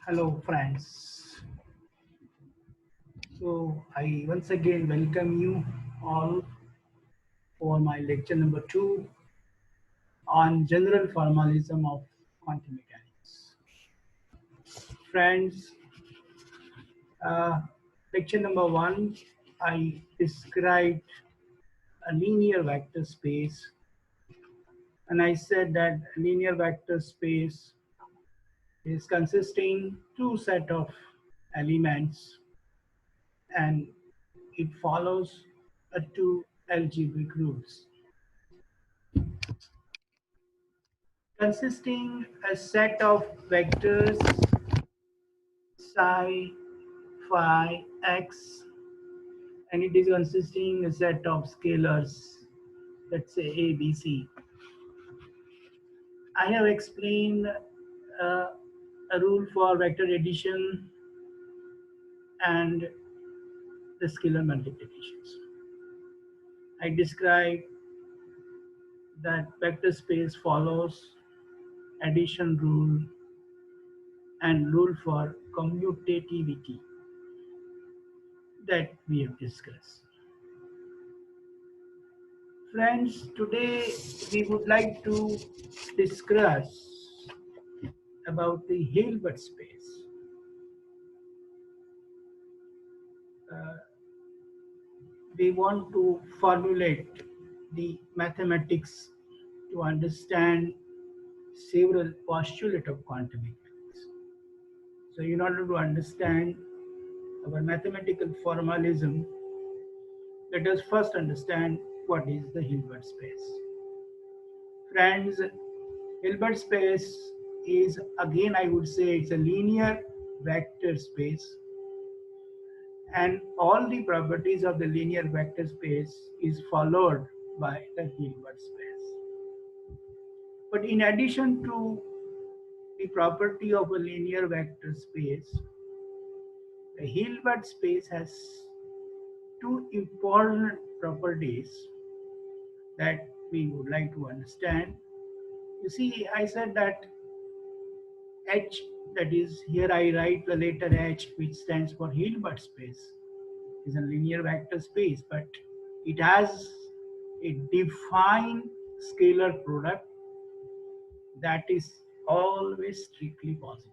Hello, friends. So, I once again welcome you all for my lecture number 2 on general formalism of quantum mechanics. Friends, uh, lecture number 1, I described a linear vector space, and I said that linear vector space is consisting two set of elements, and it follows two algebraic rules consisting a set of vectors psi, phi, x, and it is consisting a set of scalars, let's say a, b, c. I have explained uh, a rule for vector addition and the scalar multiplications. I described that vector space follows addition rule and rule for commutativity that we have discussed. Friends, today we would like to discuss about the Hilbert space. Uh, we want to formulate the mathematics to understand several postulates of quantum mechanics. So, in order to understand our mathematical formalism, let us first understand what is the Hilbert space. Friends, Hilbert space is, again I would say, it's a linear vector space, and all the properties of the linear vector space is followed by the Hilbert space. But in addition to the property of a linear vector space, the Hilbert space has two important properties that we would like to understand. You see, I said that H, that is, here I write the letter H, which stands for Hilbert space, is a linear vector space, but it has a defined scalar product that is always strictly positive.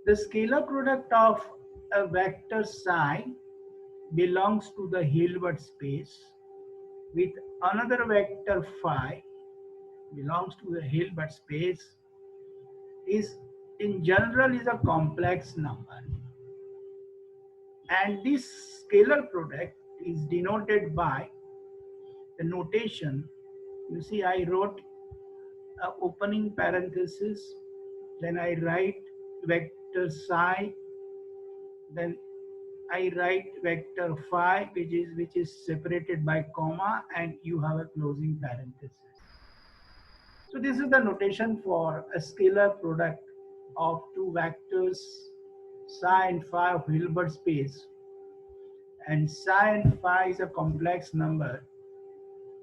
The scalar product of a vector psi belongs to the Hilbert space with another vector phi belongs to the Hilbert space is in general is a complex number, and this scalar product is denoted by the notation. You see, I wrote a opening parenthesis, then I write vector psi, then I write vector phi, which is separated by comma, and you have a closing parenthesis. So this is the notation for a scalar product of two vectors psi and phi of Hilbert space, and psi and phi is a complex number.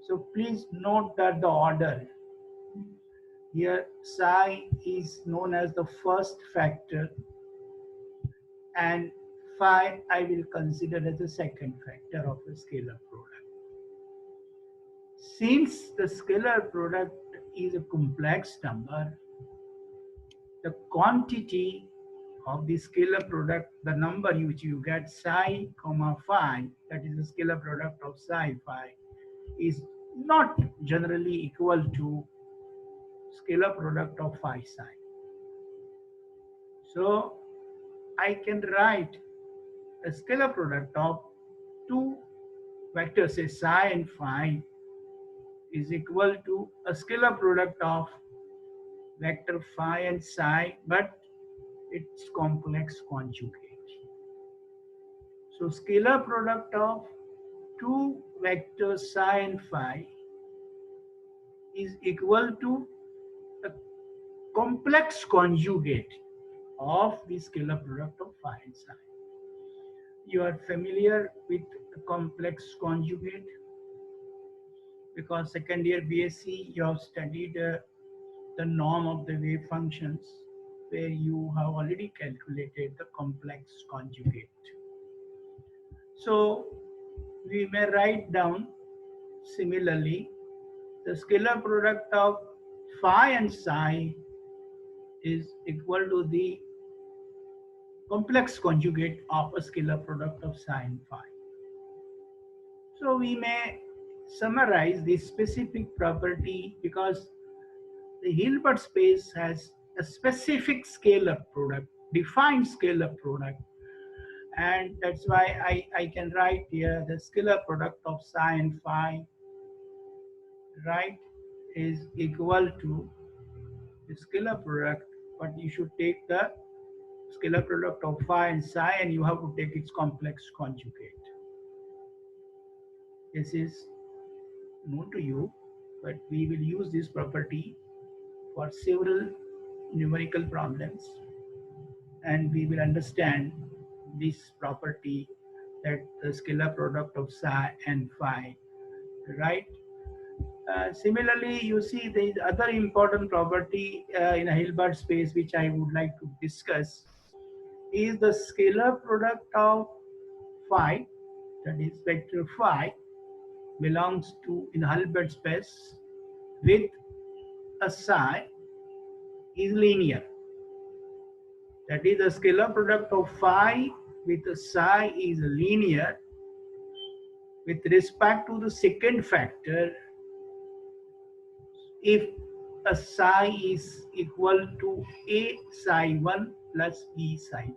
So please note that the order here, psi is known as the first factor, and phi I will consider as the second factor of the scalar product. Since the scalar product is a complex number, the quantity of the scalar product, the number which you get psi comma phi, that is the scalar product of psi phi, is not generally equal to scalar product of phi psi. So I can write a scalar product of two vectors, say psi and phi, is equal to a scalar product of vector phi and psi, but its complex conjugate. So scalar product of two vectors psi and phi is equal to a complex conjugate of the scalar product of phi and psi. You are familiar with the complex conjugate because second year BSc you have studied the norm of the wave functions. where you have already calculated the complex conjugate. So we may write down similarly the scalar product of phi and psi is equal to the complex conjugate of a scalar product of psi and phi. So we may summarize this specific property because the Hilbert space has a specific scalar product, defined scalar product, and that's why I can write here the scalar product of psi and phi, right, is equal to the scalar product, but you should take the scalar product of phi and psi and you have to take its complex conjugate. This is known to you, but we will use this property for several numerical problems and we will understand this property, that the scalar product of psi and phi, right? Similarly, you see there is other important property in a Hilbert space which I would like to discuss is the scalar product of phi, that is vector phi belongs to in Hilbert space with a psi is linear. That is, the scalar product of phi with a psi is linear with respect to the second factor if a psi is equal to a psi 1 plus b psi 2.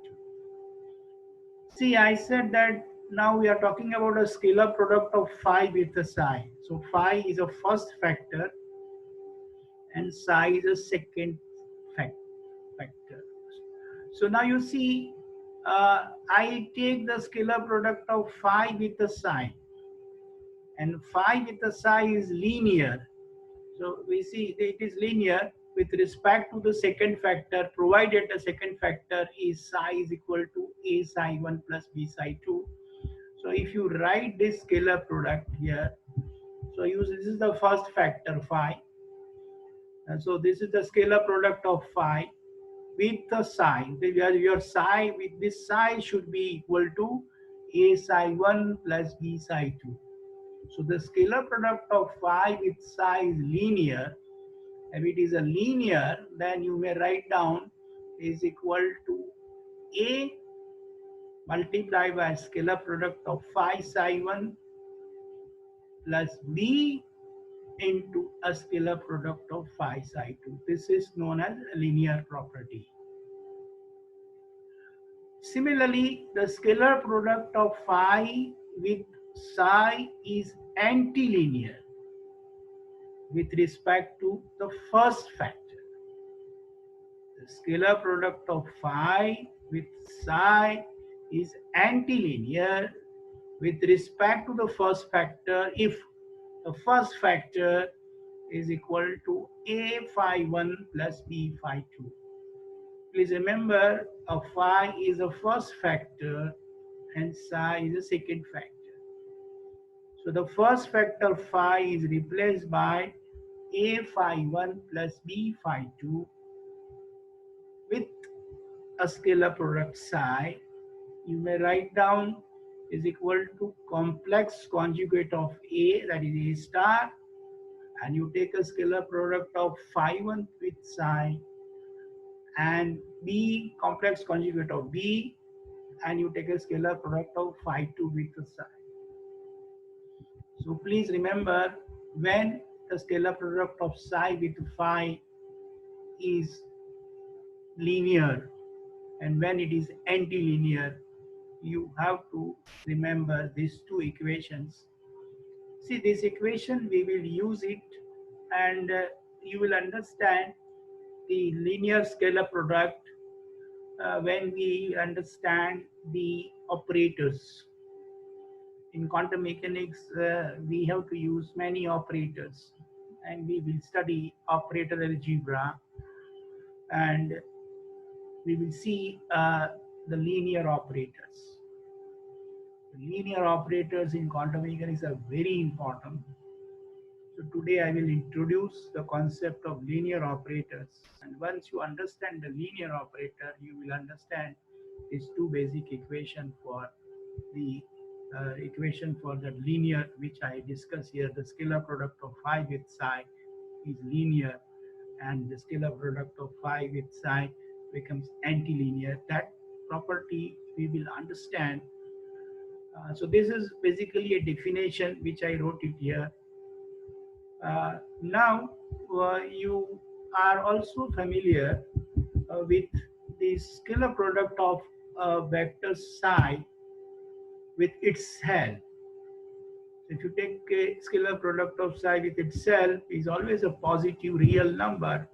See, I said that now we are talking about a scalar product of phi with a psi. So phi is a first factor and psi is a second factor. So now you see, I take the scalar product of phi with a psi, and phi with a psi is linear. So we see it is linear with respect to the second factor, provided the second factor is psi is equal to a psi 1 plus b psi 2. So if you write this scalar product here, so this is the first factor phi, and so this is the scalar product of phi with the psi. Your psi with this psi should be equal to a psi 1 plus b psi 2. So the scalar product of phi with psi is linear. If it is a linear, then you may write down is equal to a multiplied by scalar product of phi psi 1 plus b into a scalar product of phi psi 2. This is known as a linear property. Similarly, the scalar product of phi with psi is antilinear with respect to the first factor. The scalar product of phi with psi is antilinear with respect to the first factor if the first factor is equal to a phi 1 plus b phi 2. Please remember, a phi is a first factor and psi is a second factor. So the first factor phi is replaced by a phi 1 plus b phi 2 with a scalar product psi. You may write down is equal to complex conjugate of a, that is a star, and you take a scalar product of phi 1 with psi and b complex conjugate of b, and you take a scalar product of phi 2 with the psi. So please remember, when the scalar product of psi with phi is linear and when it is antilinear, you have to remember these two equations. See, this equation we will use it and you will understand the linear scalar product when we understand the operators. In quantum mechanics, we have to use many operators and we will study operator algebra and we will see the linear operators. The linear operators in quantum mechanics are very important. So today I will introduce the concept of linear operators. And once you understand the linear operator, you will understand these two basic equation for the equation for the linear, which I discuss here. The scalar product of phi with psi is linear, and the scalar product of phi with psi becomes antilinear. That property we will understand. So this is basically a definition which I wrote it here. Now you are also familiar with the scalar product of vector psi with itself. If you take a scalar product of psi with itself, is always a positive real number.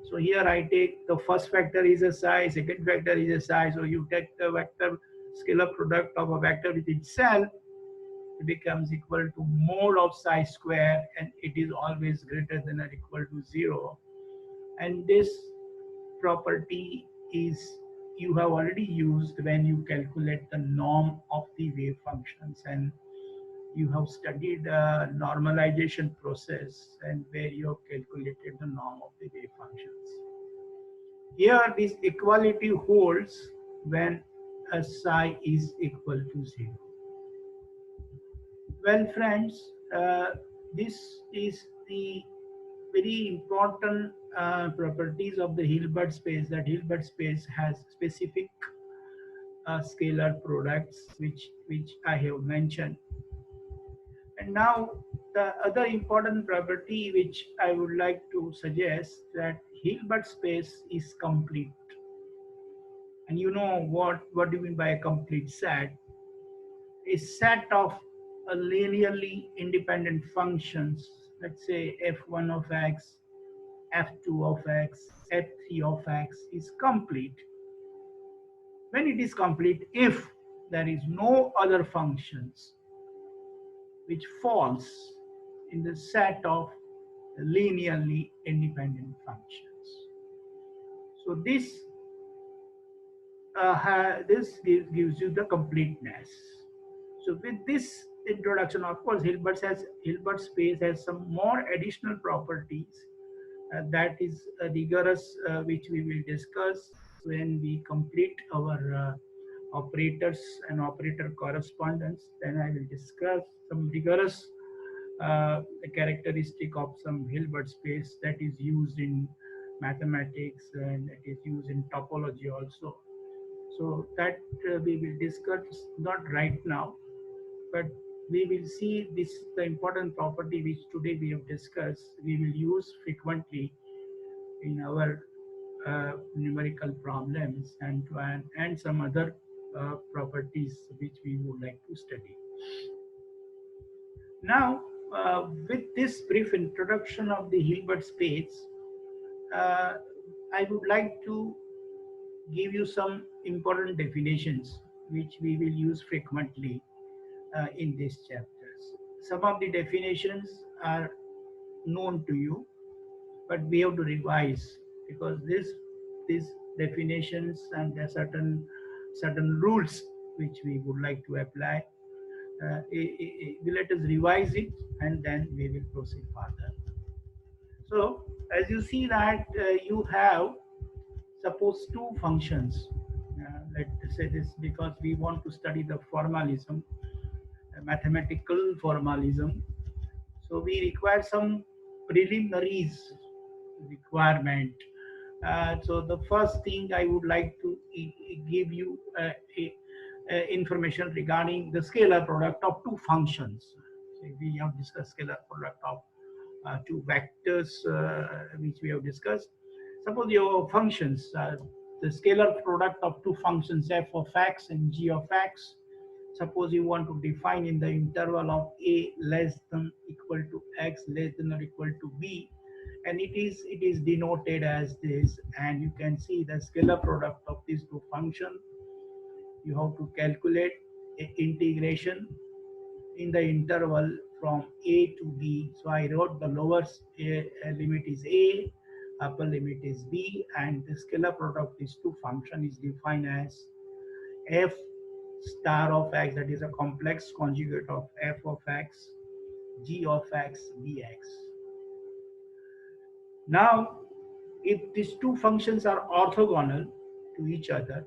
So here I take the first factor is a psi, second factor is a psi. So you take the vector scalar product of a vector with itself, it becomes equal to mod of psi square, and it is always greater than or equal to 0. And this property is you have already used when you calculate the norm of the wave functions, and you have studied the normalization process and where you have calculated the norm of the wave functions. Here this equality holds when a psi is equal to 0. Well, friends, this is the very important properties of the Hilbert space, that Hilbert space has specific scalar products which I have mentioned. And now the other important property which I would like to suggest, that Hilbert space is complete. And you know what do you mean by a complete set? A set of linearly independent functions, let's say f1 of x, f2 of x, f3 of x is complete. When it is complete, if there is no other functions which falls in the set of linearly independent functions. So this gives you the completeness. So with this introduction, of course, Hilbert space has some more additional properties that is rigorous, which we will discuss when we complete our operators and operator correspondence. Then I will discuss some rigorous characteristic of some Hilbert space that is used in mathematics and it is used in topology also. So that we will discuss not right now, but we will see this the important property which today we have discussed. We will use frequently in our numerical problems and some other properties which we would like to study. Now, with this brief introduction of the Hilbert space, I would like to give you some important definitions which we will use frequently in these chapters. Some of the definitions are known to you, but we have to revise because these definitions and there are certain rules which we would like to apply. Let us revise it and then we will proceed further. So as you see that you have suppose two functions. Let's say this because we want to study the formalism, mathematical formalism. So we require some preliminaries requirement. So the first thing I would like to give you information regarding the scalar product of two functions. So we have discussed scalar product of two vectors which we have discussed. Suppose your functions, the scalar product of two functions f of x and g of x. Suppose you want to define in the interval of a less than equal to x less than or equal to b, and it is denoted as this, and you can see the scalar product of these two functions. You have to calculate integration in the interval from a to b. So I wrote the lower limit is a, upper limit is b, and the scalar product of these two functions is defined as f star of x, that is a complex conjugate of f of x g of x dx. Now, if these two functions are orthogonal to each other,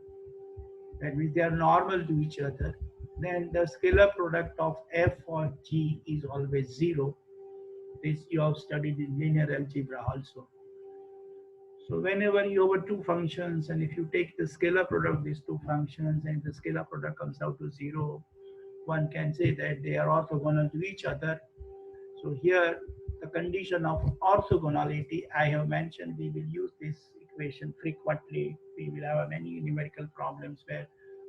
that means they are normal to each other, then the scalar product of f or g is always 0. This you have studied in linear algebra also. So whenever you have two functions, and if you take the scalar product of these two functions and the scalar product comes out to 0, one can say that they are orthogonal to each other. So here the condition of orthogonality I have mentioned, we will use this equation frequently. We will have many numerical problems where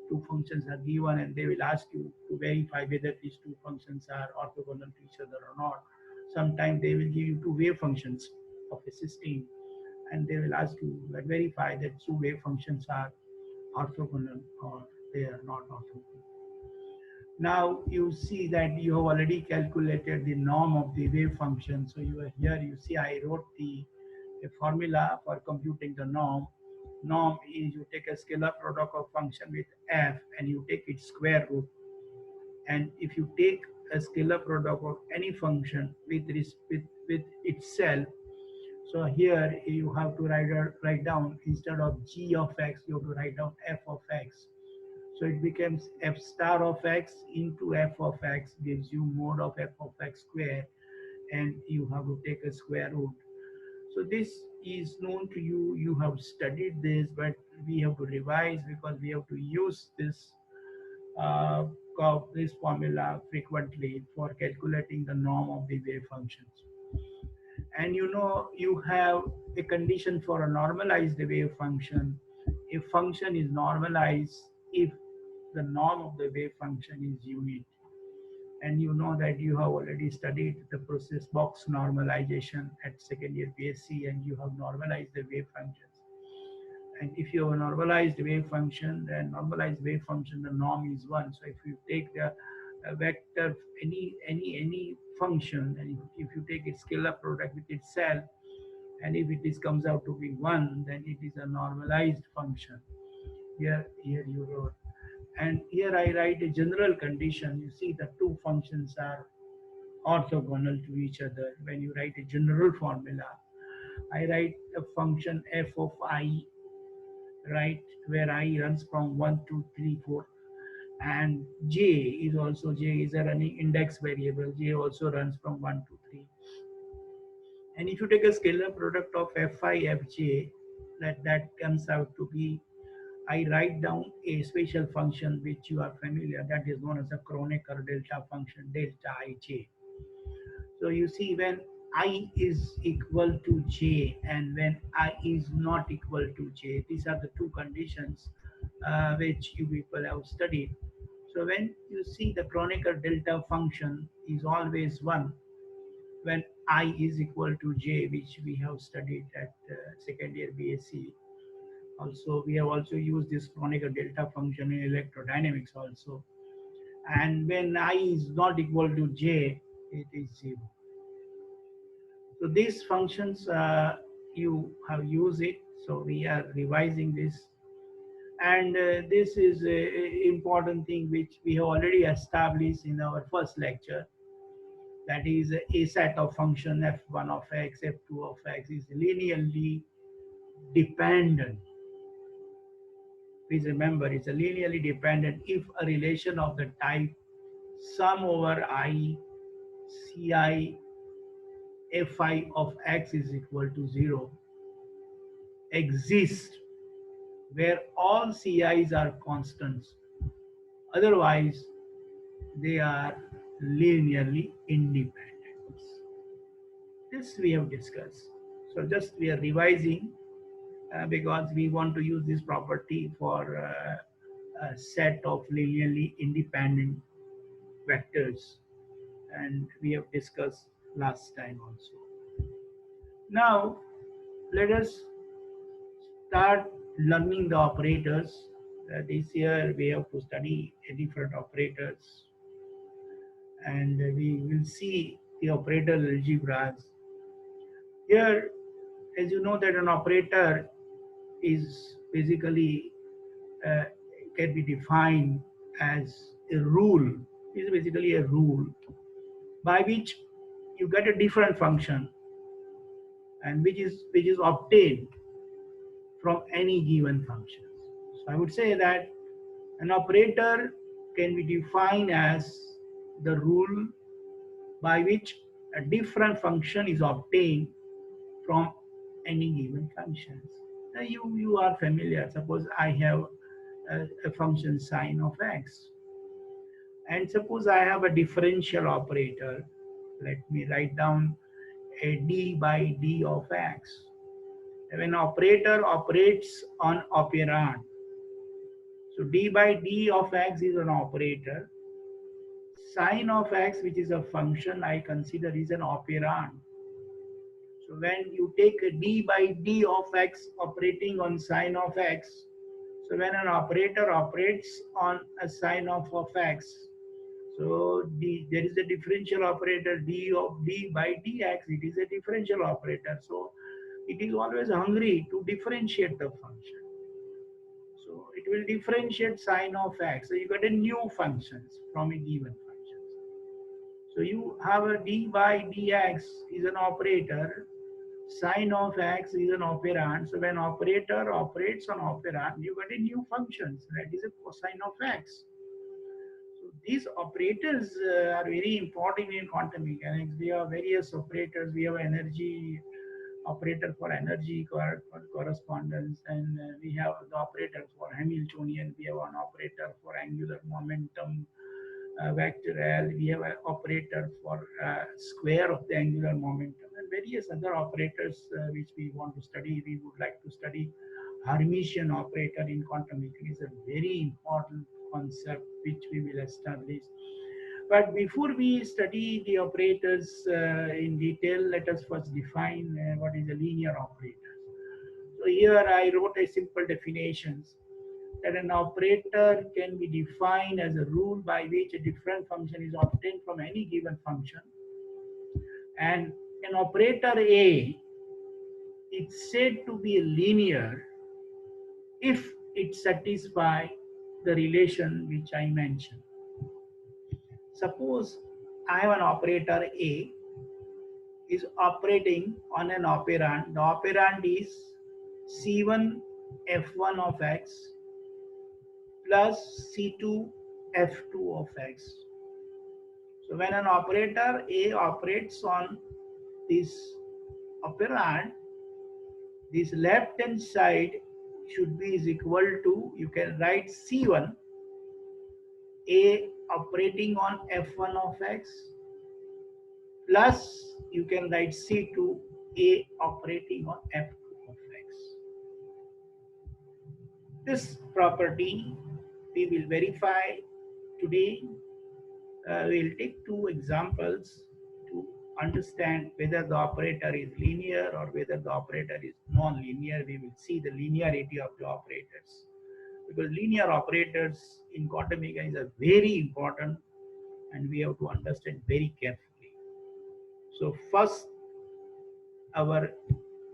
two functions are given and they will ask you to verify whether these two functions are orthogonal to each other or not. Sometimes they will give you two wave functions of a system and they will ask you to verify that two wave functions are orthogonal or they are not orthogonal. Now you see that you have already calculated the norm of the wave function. So you are here, you see I wrote the a formula for computing the norm. Norm is you take a scalar product of function with f and you take its square root. And if you take a scalar product of any function with itself, so here you have to write down, instead of g of x, you have to write down f of x. So it becomes f star of x into f of x gives you mod of f of x square, and you have to take a square root. So this is known to you, you have studied this, but we have to revise because we have to use uh, this formula frequently for calculating the norm of the wave functions. And you know you have a condition for a normalized wave function. A function is normalized if the norm of the wave function is unit. And you know that you have already studied the process box normalization at second year BSc, and you have normalized the wave functions. And if you have a normalized wave function, then normalized wave function, the norm is 1. So if you take the vector, any function, and if you take its scalar product with itself, and if it is comes out to be 1, then it is a normalized function. Here you wrote. And here I write a general condition. You see the two functions are orthogonal to each other. When you write a general formula, I write a function f of I, right, where I runs from 1, 2, 3, 4, and j is also, j is a running index variable, j also runs from 1 to 3. And if you take a scalar product of fi fj, that comes out to be, I write down a special function which you are familiar, that is known as a Kronecker delta function, delta ij. So you see, when I is equal to j and when I is not equal to j, these are the two conditions which you people have studied. So when you see the Kronecker delta function is always 1 when I is equal to j, which we have studied at second year BSc. Also, we have also used this Kronecker delta function in electrodynamics also. And when I is not equal to j, it is 0. So these functions, you have used it. So we are revising this. And this is a important thing which we have already established in our first lecture. That is a set of function f1 of x, f2 of x is linearly dependent. Please remember, it's a linearly dependent if a relation of the type sum over I ci fi of x is equal to 0 exists where all ci's are constants. Otherwise, they are linearly independent. This we have discussed. So just we are revising because we want to use this property for a set of linearly independent vectors, and we have discussed last time also. Now let us start learning the operators. This year we have to study different operators, and we will see the operator algebras. Here, as you know, that an operator is basically uh, can be defined as a rule. It is basically a rule by which you get a different function, and which is obtained from any given function. So I would say that an operator can be defined as the rule by which a different function is obtained from any given functions. Now you are familiar. Suppose I have a function sine of x, and suppose I have a differential operator. Let me write down a d by d of x. When operator operates on operand, so d by d of x is an operator. Sine of x, which is a function I consider, is an operand. So when you take a d by d of x operating on sine of x, so when an operator operates on a sine of x, so there is a differential operator d of d by dx, it is a differential operator. So it is always hungry to differentiate the function. So it will differentiate sine of x. So you got a new functions from a given function. So you have a d by dx is an operator, sine of x is an operand. So when operator operates on operand, you get a new functions, that is a cosine of x. So these operators are very important in quantum mechanics. We have various operators. We have energy operator for energy correspondence, and we have the operator for Hamiltonian. We have an operator for angular momentum vector L. We have an operator for square of the angular momentum, and various other operators which we want to study. We would like to study Hermitian operator in quantum mechanics, a very important concept which we will establish. But before we study the operators in detail, let us first define what is a linear operator. So here I wrote a simple definitions that an operator can be defined as a rule by which a different function is obtained from any given function. And an operator A is said to be linear if it satisfies the relation which I mentioned. Suppose I have an operator A is operating on an operand. The operand is C1 F1 of x plus C2 F2 of x. So when an operator A operates on this operand, this left hand side should be is equal to, you can write C1 A operating on F1 of x plus you can write C2 A operating on F2 of x. This property we will verify today. We will take two examples to understand whether the operator is linear or whether the operator is non-linear. We will see the linearity of the operators, because linear operators in quantum mechanics are very important and we have to understand very carefully. So first, our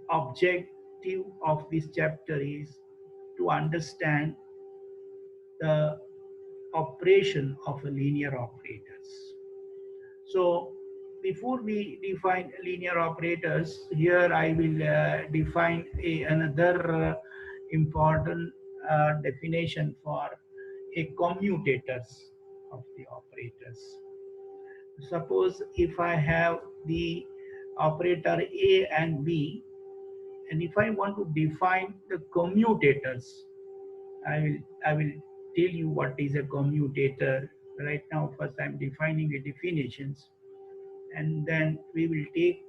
objective of this chapter is to understand the operation of linear operators. So before we define linear operators, here I will define another important definition for a commutators of the operators. Suppose if I have the operator A and B, and if I want to define the commutators, I will tell you what is a commutator. Right now, first I'm defining the definitions, and then we will take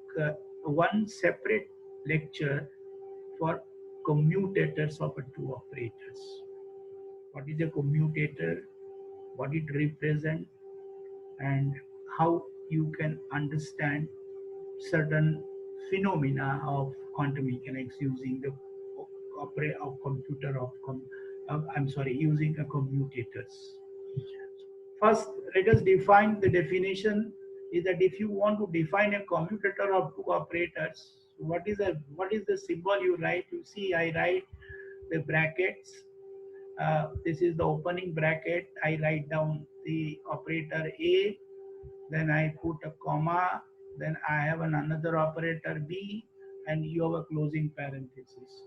one separate lecture for commutators of two operators. What is a commutator, what it represents, and how you can understand certain phenomena of quantum mechanics using the using a commutators. First, let us define the definition. Is that if you want to define a commutator of two operators, what is the symbol you write? You see, I write the brackets. This is the opening bracket. I write down the operator A, then I put a comma, Then I have another operator B, and you have a closing parenthesis.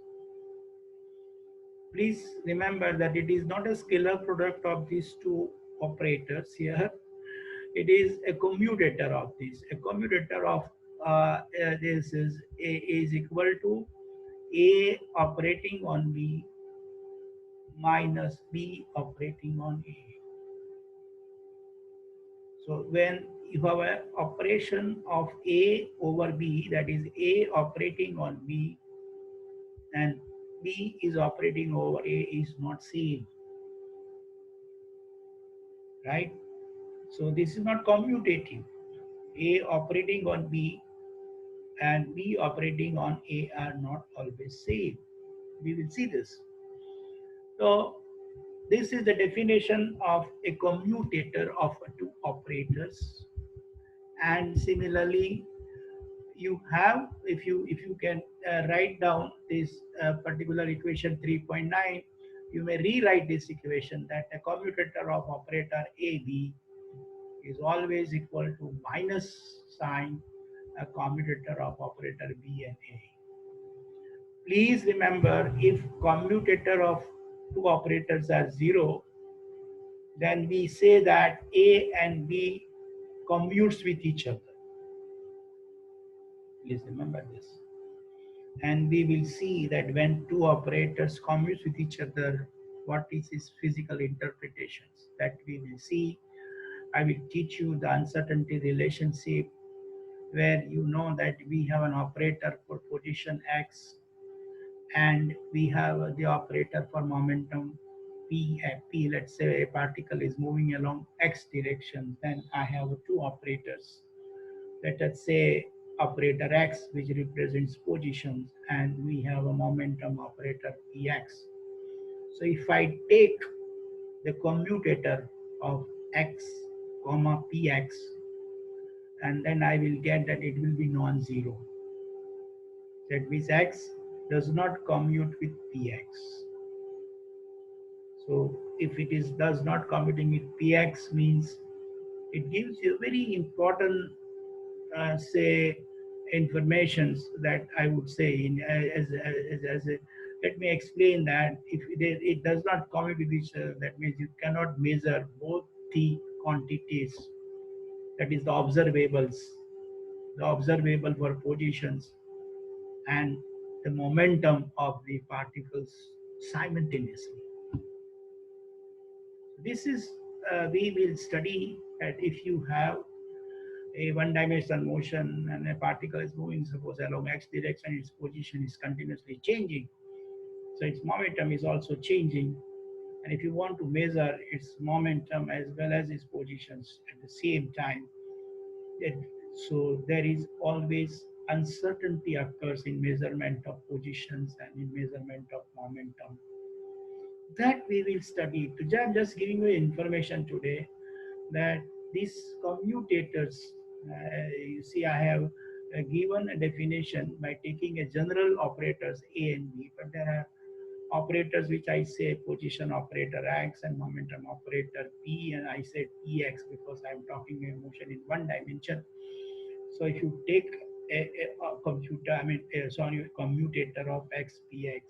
Please remember that it is not a scalar product of these two operators here. It is a commutator of this. A commutator of this is A is equal to A operating on B minus B operating on A. So when you have an operation of A over B, that is A operating on B, and B is operating over A is not same, right? So this is not commutative. A operating on B and B operating on A are not always same. We will see this. So this is the definition of a commutator of two operators. And similarly, you have, if you can write down this particular equation 3.9, you may rewrite this equation that a commutator of operator AB is always equal to minus sign a commutator of operator B and A. Please remember, if commutator of two operators are 0, then we say that A and B commutes with each other. Please remember this. And we will see that when two operators commute with each other, what is its physical interpretations, that we will see. I will teach you the uncertainty relationship, where you know that we have an operator for position x, and we have the operator for momentum p. At p, let's say a particle is moving along x direction, then I have two operators. Let us say operator x, which represents positions, and we have a momentum operator px. So if I take the commutator of x comma px, and then I will get that it will be non-zero. That means x does not commute with px. So if it is does not commuting with px, means it gives you very important say informations that I would say in as a, let me explain that if it does not commute with each other, that means you cannot measure both the quantities, that is the observable for positions and the momentum of the particles simultaneously. This is we will study that if you have a one-dimensional motion and a particle is moving, suppose along x direction, its position is continuously changing, so its momentum is also changing. And if you want to measure its momentum as well as its positions at the same time, so there is always uncertainty occurs in measurement of positions and in measurement of momentum. That we will study. I'm just giving you information today that these commutators, you see I have given a definition by taking a general operators A and B, but there are operators which I say position operator X and momentum operator P, and I say Px because I'm talking a motion in one dimension. So if you take a computer, commutator of X Px,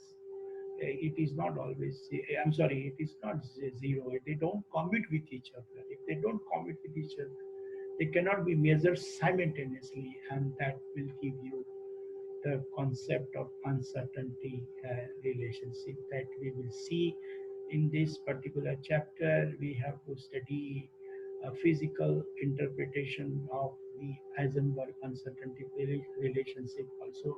it is not always, I'm sorry, it is not zero. They don't commute with each other. If they don't commute with each other, they cannot be measured simultaneously, and that will give you the concept of uncertainty relationship that we will see in this particular chapter. We have to study a physical interpretation of the Heisenberg uncertainty relationship also,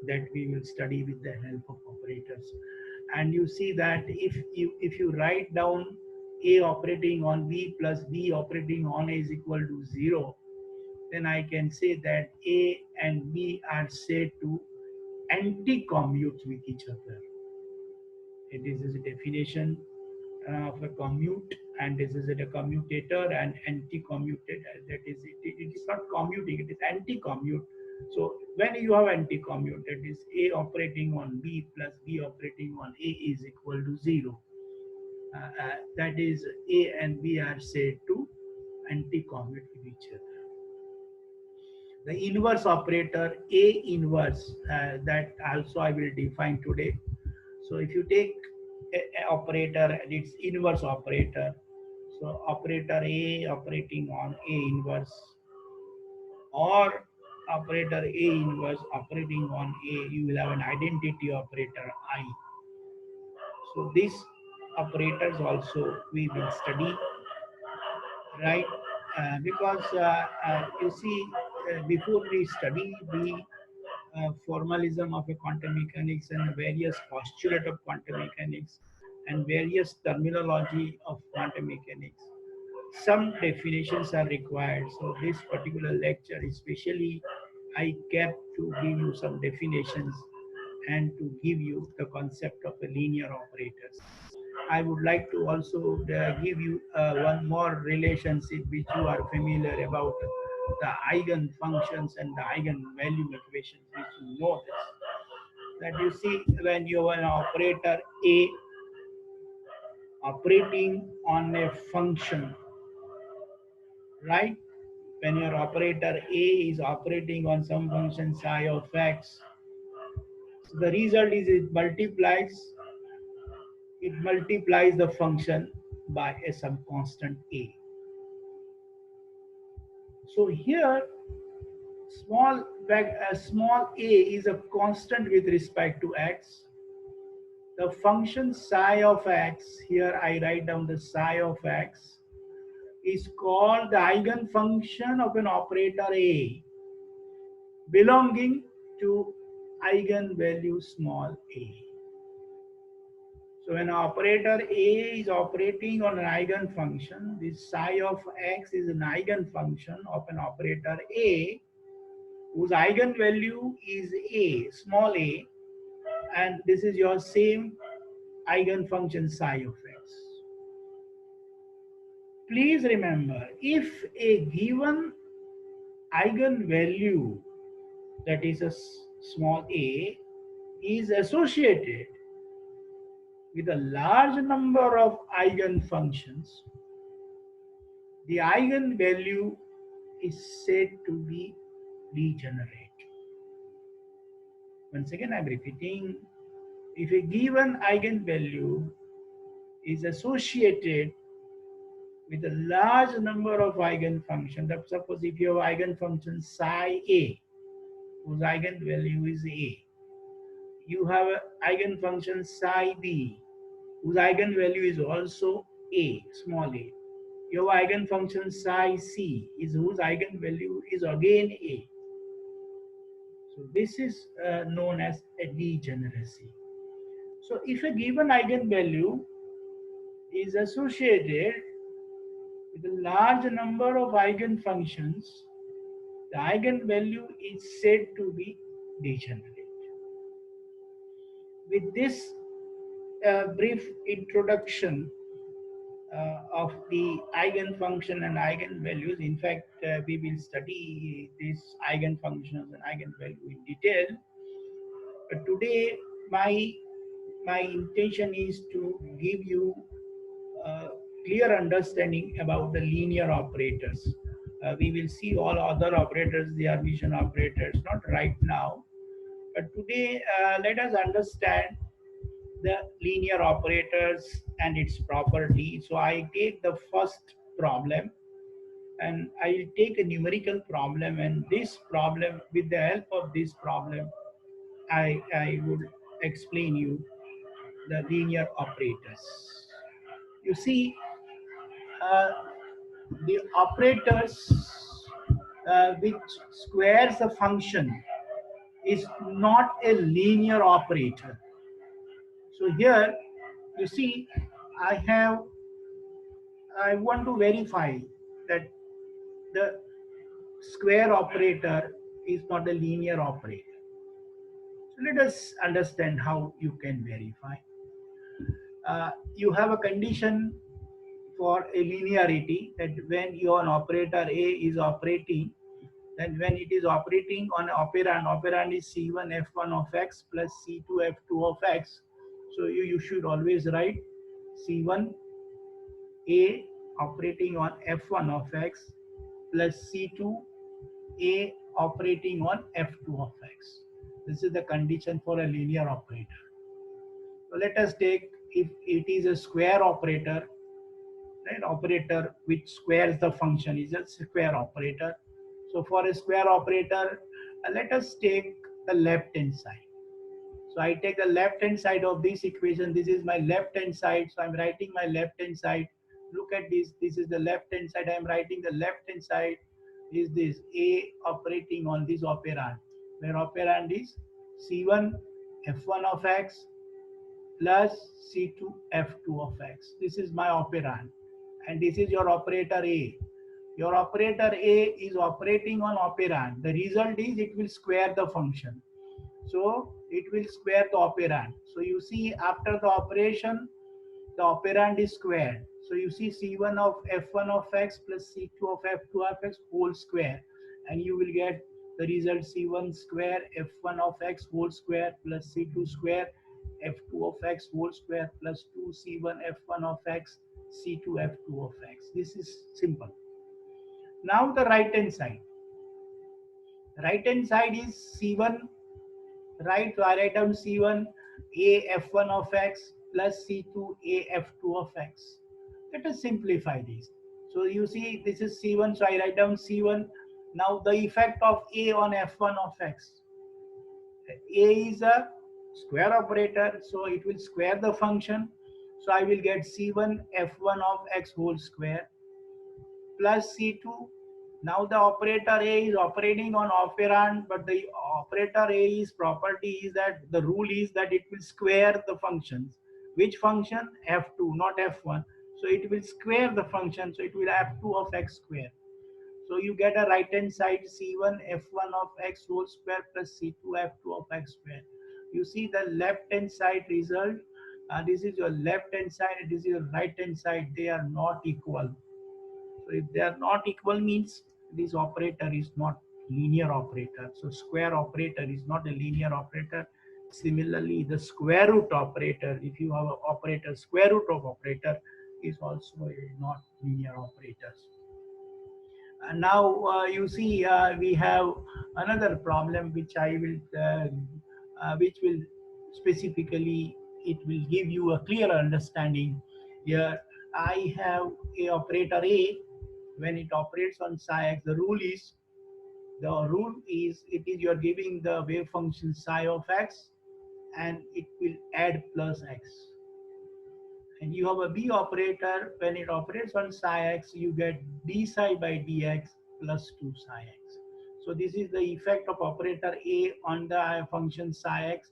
that we will study with the help of operators. And you see that if you write down A operating on B plus B operating on A is equal to 0, then I can say that A and B are said to anti-commute with each other. This is a definition of a commute, and this is a commutator and anti-commuted. That is, it is not commuting, it is anti-commute. So when you have anti-commute, that is A operating on B plus B operating on A is equal to 0. That is, A and B are said to anti-commute with each other. The inverse operator A inverse, that also I will define today. So if you take a operator and its inverse operator, so operator A operating on A inverse, or operator A inverse operating on A, you will have an identity operator I. So these operators also we will study, right? Because you see, before we study the formalism of a quantum mechanics and various postulate of quantum mechanics and various terminology of quantum mechanics, some definitions are required. So this particular lecture especially I kept to give you some definitions and to give you the concept of a linear operators. I would like to also give you one more relationship which you are familiar about, the eigen functions and the eigenvalue equations, which you know this. That you see, when you have an operator A operating on a function, right? When your operator A is operating on some function psi of x, so the result is it multiplies the function by some constant A. So here small a is a constant with respect to x. The function psi of x, here I write down the psi of x, is called the eigenfunction of an operator A belonging to eigenvalue small a. So when operator A is operating on an eigenfunction, this psi of x is an eigenfunction of an operator A whose eigenvalue is a, small a, and this is your same eigenfunction psi of x. Please remember, if a given eigenvalue, that is a small a, is associated with a large number of eigenfunctions, the eigenvalue is said to be degenerate. Once again, I'm repeating, if a given eigenvalue is associated with a large number of eigenfunctions, suppose if you have eigenfunction psi a, whose eigenvalue is a, you have an eigenfunction psi b, whose eigenvalue is also a, small a. Your eigenfunction psi c is whose eigenvalue is again a. So this is known as a degeneracy. So if a given eigenvalue is associated with a large number of eigenfunctions, the eigenvalue is said to be degenerate. With this brief introduction of the eigenfunction and eigenvalues, in fact, we will study these eigenfunctions and eigenvalue in detail. But today, my intention is to give you a clear understanding about the linear operators. We will see all other operators, they are vision operators, not right now. But today, let us understand the linear operators and its property. So I take the first problem and I will take a numerical problem, and this problem, with the help of this problem, I would explain you the linear operators. You see, uh, the operators which squares a function is not a linear operator. So here you see, I want to verify that the square operator is not a linear operator. So let us understand how you can verify. You have a condition for a linearity, that when your operator A is operating, then when it is operating on operand is C1 F1 of x plus C2 F2 of x. So you should always write C1 A operating on F1 of x plus C2 A operating on f2 of x. This is the condition for a linear operator. So let us take, if it is a square operator, right, operator which squares the function is a square operator. So for a square operator, let us take the left hand side. So I take the left hand side of this equation. This is my left hand side. So I'm writing my left hand side. Look at this. This is the left hand side. I'm writing the left hand side is this A operating on this operand, where operand is C1 F1 of x plus C2 F2 of x. This is my operand. And this is your operator A. Your operator A is operating on operand. The result is it will square the function. So it will square the operand. So you see after the operation, the operand is squared. So you see C1 of F1 of x plus C2 of F2 of x whole square. And you will get the result C1 square F1 of x whole square plus C2 square F2 of x whole square plus 2C1 F1 of x C2 F2 of x. This is simple. Now the right hand side. Right hand side is C1, right? So I write down C1 A F1 of x plus C2 A F2 of x. Let us simplify this. So you see this is C1, so I write down C1. Now the effect of A on F1 of x. A is a square operator, so it will square the function. So I will get C1 F1 of x whole square plus C2. Now the operator A is operating on operand, but the operator A's property is that the rule is that it will square the functions. Which function? F2, not F1. So it will square the function, so it will F2 of x square. So you get a right hand side C1 F1 of x whole square plus C2 F2 of x square. You see the left hand side result. This is your left hand side, this is your right hand side. They are not equal. So if they are not equal means this operator is not linear operator. So square operator is not a linear operator. Similarly, the square root operator, if you have an operator square root of operator, is also a not linear operator. And now you see we have another problem which will specifically, it will give you a clear understanding. Here I have a operator A. When it operates on psi x, the rule is it is you are giving the wave function psi of x and it will add plus x. And you have a B operator. When it operates on psi x, you get d psi by dx plus 2 psi x. So this is the effect of operator A on the function psi x,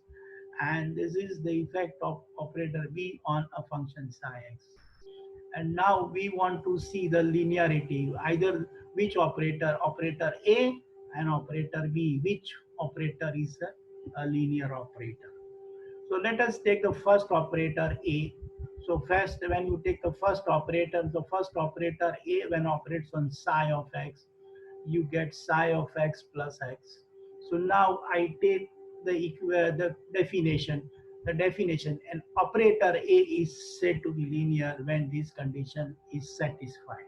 and this is the effect of operator B on a function psi x. And now we want to see the linearity, either which operator A and operator B, which operator is a linear operator. So let us take the first operator A. So first, when you take the first operator A, when operates on psi of x, you get psi of x plus x. So now I take the definition. The definition: an operator A is said to be linear when this condition is satisfied.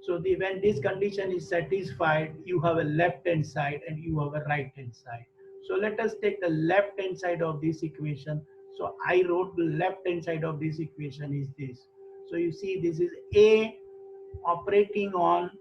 So when this condition is satisfied, you have a left hand side and you have a right hand side. So let us take the left hand side of this equation. So I wrote the left hand side of this equation is this. So you see this is A operating on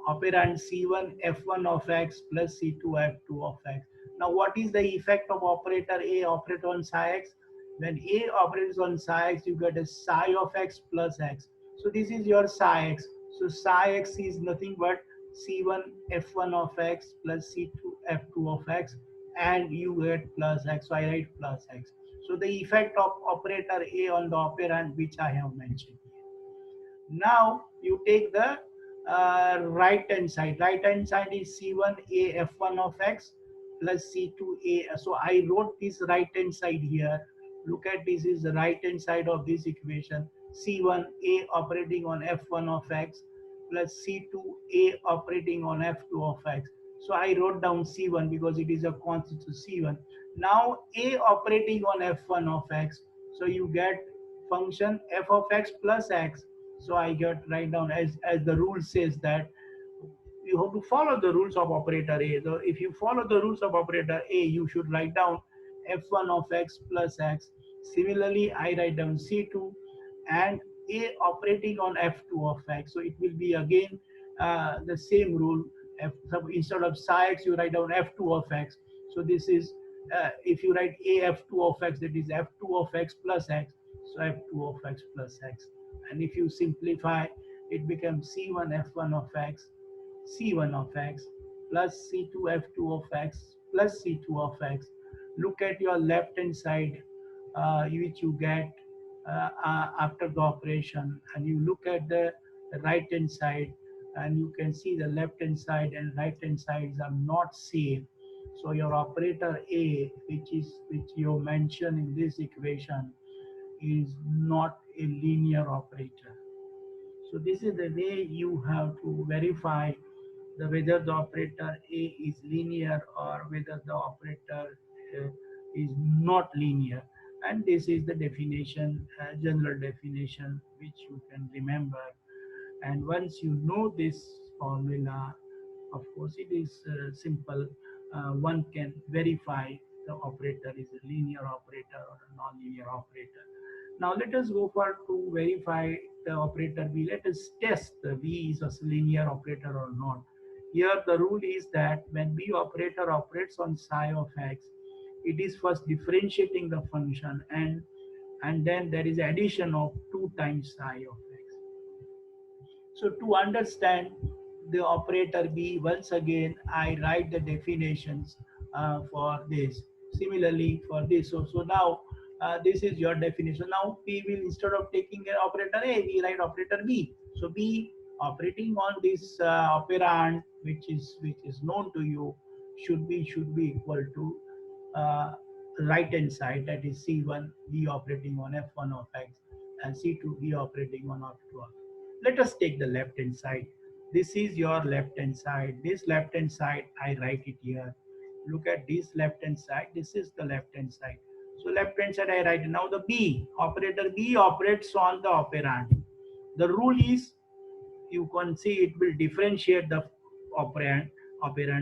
operand C1 F1 of x plus C2 F2 of x. Now what is the effect of operator A operate on psi x? When A operates on psi x, you get a psi of x plus x. So this is your psi x. So psi x is nothing but C1 F1 of x plus C2 F2 of x, and you get plus x. So I write plus x. So the effect of operator A on the operand which I have mentioned here. Now you take the right hand side. Right hand side is C1 A F1 of x plus C2 A. So I wrote this right hand side here. Look at this is the right hand side of this equation. C1 A operating on F1 of x plus C2 A operating on F2 of x. So I wrote down C1 because it is a constant to C1. Now A operating on F1 of x. So you get function f of x plus x. So I get write down as the rule says that you have to follow the rules of operator A. So if you follow the rules of operator A, you should write down f1 of x plus x. Similarly, I write down c2 and A operating on f2 of x. So it will be again the same rule. So instead of psi x, you write down f2 of x. So this is if you write a f2 of x, that is f2 of x plus x. So f2 of x plus x. And if you simplify, it becomes c1 f1 of x, c1 of x plus c2 f2 of x plus c2 of x. Look at your left hand side, which you get after the operation, and you look at the right hand side, and you can see the left hand side and right hand sides are not same. So your operator A, which you mention in this equation, is not a linear operator. So this is the way you have to verify whether the operator A is linear or whether the operator is not linear. And this is the definition, general definition, which you can remember. And once you know this formula, of course it is simple. One can verify the operator is a linear operator or a non-linear operator. Now let us go for to verify the operator B. Let us test the B is a linear operator or not. Here the rule is that when B operator operates on psi of x, it is first differentiating the function, and then there is addition of 2 times psi of x. So to understand the operator B, once again I write the definitions for this. Similarly for this, so now this is your definition. Now we will, instead of taking an operator A, we write operator B. So B operating on this operand which is known to you should be equal to uh, right hand side, that is C1 B operating on F1 of x and C2 B operating on F2 of. Let us take the left hand side. This is your left hand side. This left hand side, I write it here. Look at this left hand side. This is the left hand side. So left hand side I write. Now the B operator B operates on the operand. The rule is, you can see it will differentiate the operand.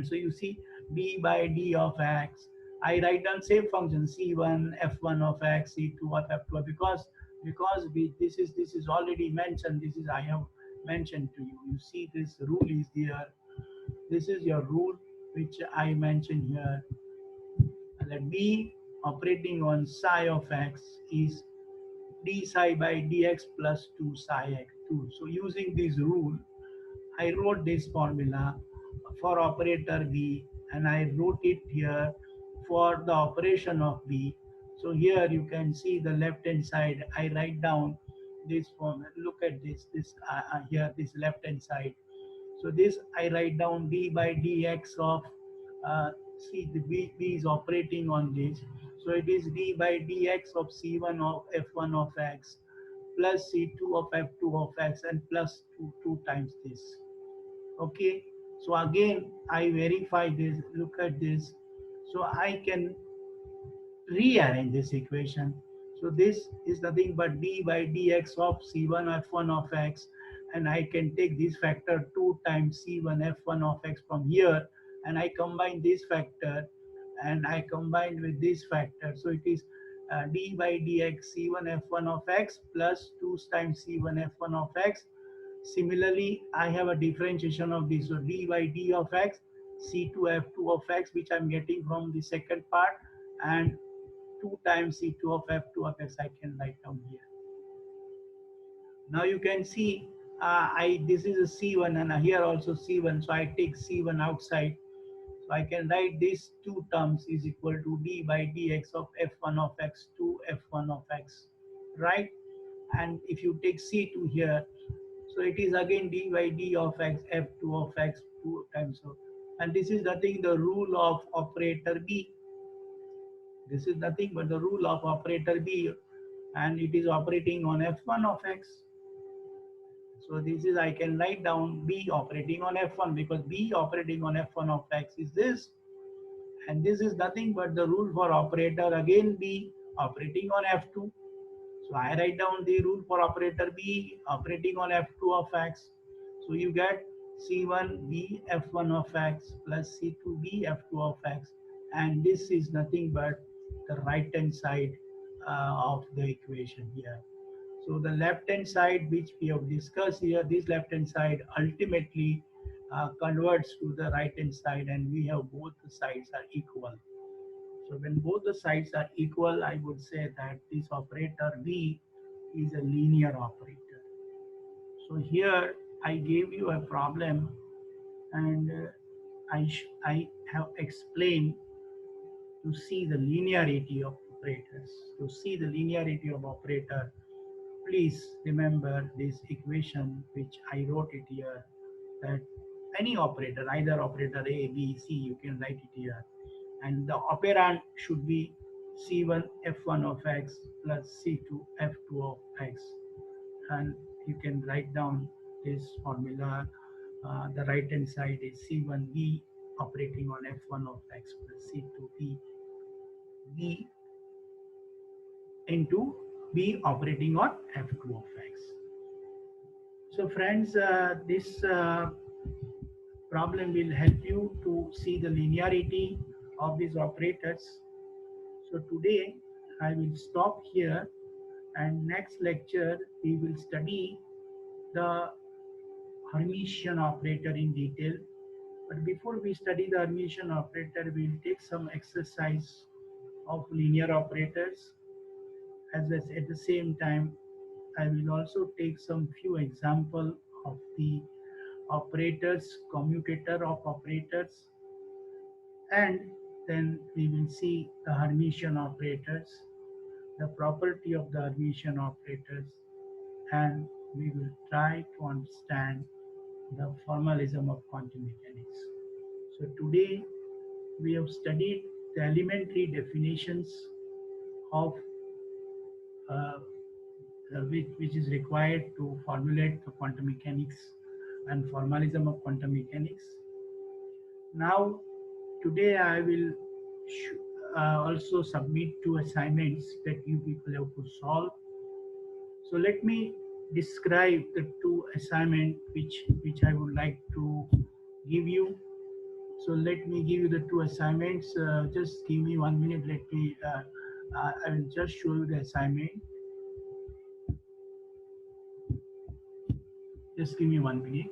So you see d by d of x. I write down same function c1 f1 of x, c2 of f2, because this is already mentioned. This is I have mentioned to you. You see this rule is there. This is your rule which I mentioned here. That b operating on psi of x is d psi by dx plus 2 psi x 2. So using this rule, I wrote this formula for operator B, and I wrote it here for the operation of B. So here you can see the left hand side. I write down this formula. Look at this here, this left hand side. So this I write down d by dx of see the B is operating on this. So it is d by dx of c1 of f1 of x plus c2 of f2 of x and plus 2 times this. Okay, so again I verify this. Look at this. So I can rearrange this equation. So this is nothing but d by dx of c1 f1 of x, and I can take this factor 2 times c1 f1 of x from here, and I combine this factor and I combine with this factor. So it is d by dx c1 f1 of x plus 2 times c1 f1 of x. Similarly, I have a differentiation of this. So d by d of x, c2 f2 of x, which I'm getting from the second part, and 2 times c2 of f2 of x I can write down here. Now you can see this is a c1 and here also c1. So I take c1 outside. So I can write these two terms is equal to d by dx of f1 of x to f1 of x, right? And if you take c2 here, so it is again d by d of x f2 of x 2 times so. And this is nothing the rule of operator B. This is nothing but the rule of operator B, and it is operating on f1 of x. So this is, I can write down B operating on f1, because B operating on f1 of x is this, and this is nothing but the rule for operator again B operating on f2. So I write down the rule for operator B operating on f2 of x. So you get C1b f1 of x plus C2b f2 of x, and this is nothing but the right hand side of the equation here. So the left hand side which we have discussed here, this left hand side ultimately converts to the right hand side, and we have both the sides are equal. So when both the sides are equal, I would say that this operator V is a linear operator. So here I gave you a problem, and I have explained to see the linearity of operators. To see the linearity of operator, please remember this equation which I wrote it here, that any operator, either operator A, B, C, you can write it here. And the operand should be C1 F1 of x plus C2 F2 of x. And you can write down this formula. The right hand side is C1B operating on F1 of x plus C2B B into B operating on F2 of x. So friends, this problem will help you to see the linearity of these operators. So today I will stop here, and next lecture we will study the Hermitian operator in detail. But before we study the Hermitian operator, we will take some exercise of linear operators. At the same time, I will also take some few example of the operators, commutator of operators, and then we will see the Hermitian operators, the property of the Hermitian operators, and we will try to understand the formalism of quantum mechanics. So today we have studied the elementary definitions of which is required to formulate the quantum mechanics and formalism of quantum mechanics. Now today I will also submit two assignments that you people have to solve. So let me describe the two assignments which I would like to give you. So let me give you the two assignments. Just give me 1 minute. Let me. I will just show you the assignment. Just give me 1 minute.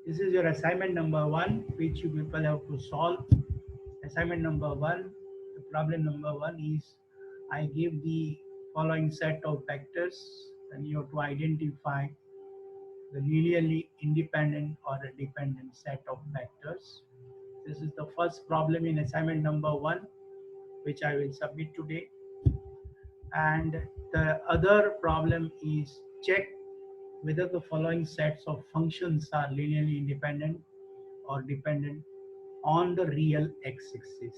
This is your assignment number 1, which you people have to solve. Assignment number 1, the problem number 1 is, I give the following set of vectors, and you have to identify the linearly independent or a dependent set of vectors. This is the first problem in assignment number 1, which I will submit today. And the other problem is, check whether the following sets of functions are linearly independent or dependent on the real x-axis.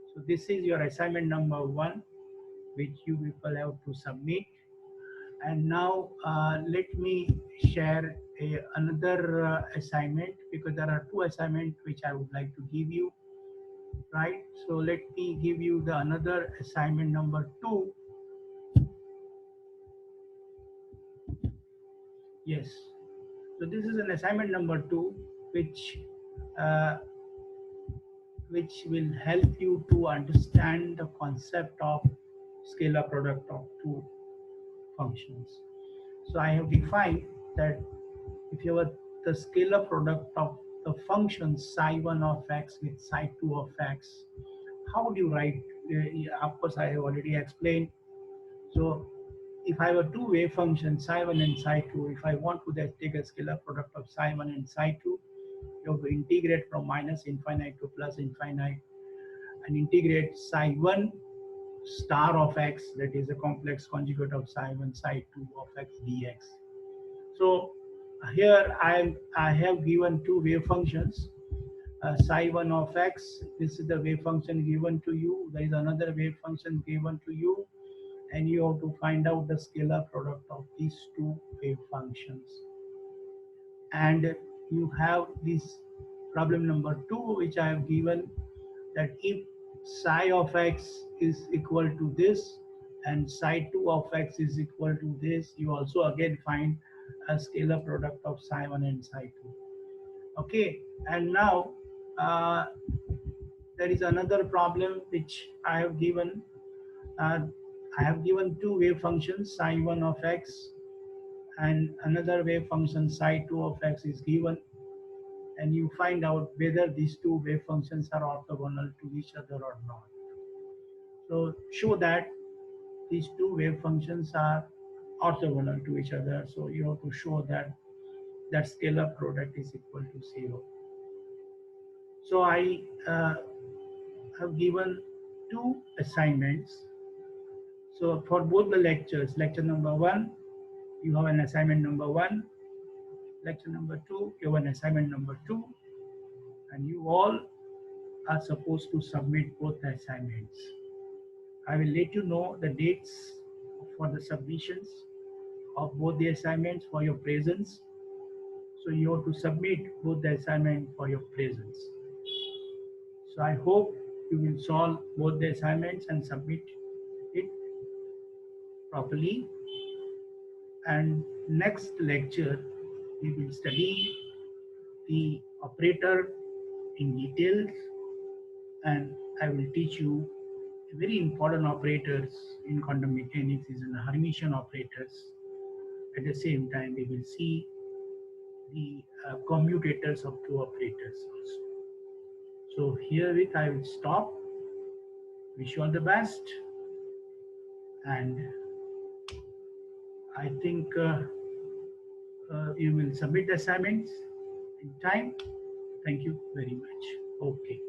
So this is your assignment number 1, which you people have to submit. And now let me share another assignment, because there are two assignments which I would like to give you, right? So let me give you the another assignment number 2. Yes, so this is an assignment number 2, which will help you to understand the concept of scalar product of two functions. So I have defined that if you have the scalar product of the function psi1 of x with psi2 of x, how would you write? Of course, I have already explained. So if I have a two wave function psi1 and psi2, if I want to take a scalar product of psi1 and psi2, you have to integrate from minus infinite to plus infinite, and integrate psi1 star of x, that is a complex conjugate of psi1 psi2 of x dx. So here I have given two wave functions, psi1 of x, this is the wave function given to you, there is another wave function given to you, and you have to find out the scalar product of these two wave functions. And you have this problem number 2, which I have given, that if psi of x is equal to this and psi 2 of x is equal to this, you also again find a scalar product of psi 1 and psi 2. Okay, and now uh, there is another problem which I have given. uh, I have given two wave functions, psi 1 of x and another wave function psi 2 of x is given, and you find out whether these two wave functions are orthogonal to each other or not. So show that these two wave functions are orthogonal to each other. So you have to show that that scalar product is equal to 0. So I have given two assignments. So for both the lectures, lecture number 1, you have an assignment number 1. Lecture number 2, you have an assignment number 2. And you all are supposed to submit both the assignments. I will let you know the dates for the submissions of both the assignments for your presence. So you have to submit both the assignment for your presence. So I hope you will solve both the assignments and submit it properly. And next lecture, we will study the operator in details, and I will teach you very important operators in quantum mechanics is in Hermitian operators. At the same time, we will see the commutators of two operators also. So herewith I will stop. Wish you all the best, and I think you will submit the assignments in time. Thank you very much. Okay.